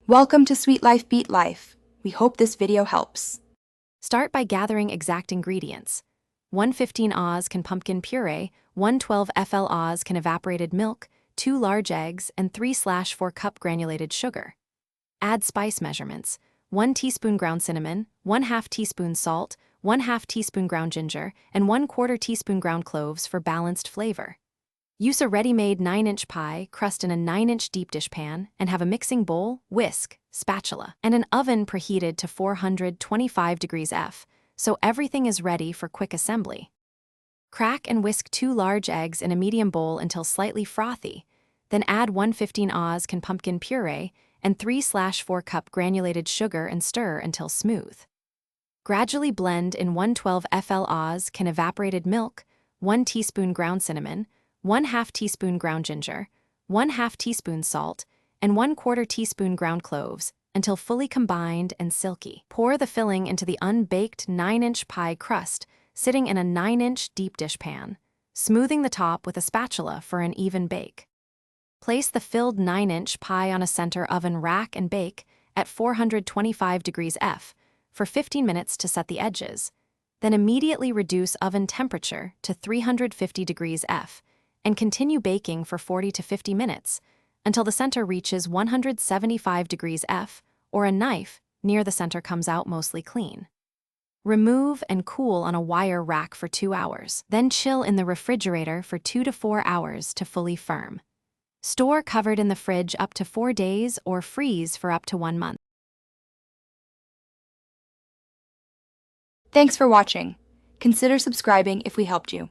Welcome to Sweet Life Beat Life. We hope this video helps. Start by gathering exact ingredients. 115 Oz can pumpkin puree, 112 FL Oz can evaporated milk, 2 large eggs, and 3/4 cup granulated sugar. Add spice measurements. 1 teaspoon ground cinnamon, 1/2 teaspoon salt, 1/2 teaspoon ground ginger, and 1/4 teaspoon ground cloves for balanced flavor. Use a ready-made 9-inch pie crust in a 9-inch deep dish pan and have a mixing bowl, whisk, spatula, and an oven preheated to 425 degrees F, so everything is ready for quick assembly. Crack and whisk 2 large eggs in a medium bowl until slightly frothy, then add 115 Oz can pumpkin puree and 3/4 cup granulated sugar and stir until smooth. Gradually blend in 112 FL Oz can evaporated milk, 1 teaspoon ground cinnamon, 1/2 teaspoon ground ginger, 1/2 teaspoon salt, and 1/4 teaspoon ground cloves until fully combined and silky. Pour the filling into the unbaked 9-inch pie crust sitting in a 9-inch deep dish pan, smoothing the top with a spatula for an even bake. Place the filled 9-inch pie on a center oven rack and bake at 425 degrees F for 15 minutes to set the edges. Then immediately reduce oven temperature to 350 degrees F and continue baking for 40 to 50 minutes until the center reaches 175 degrees F or a knife near the center comes out mostly clean. Remove and cool on a wire rack for 2 hours, then chill in the refrigerator for 2 to 4 hours to fully firm. Store covered in the fridge up to 4 days or freeze for up to 1 month. Thanks for watching. Consider subscribing if we helped you.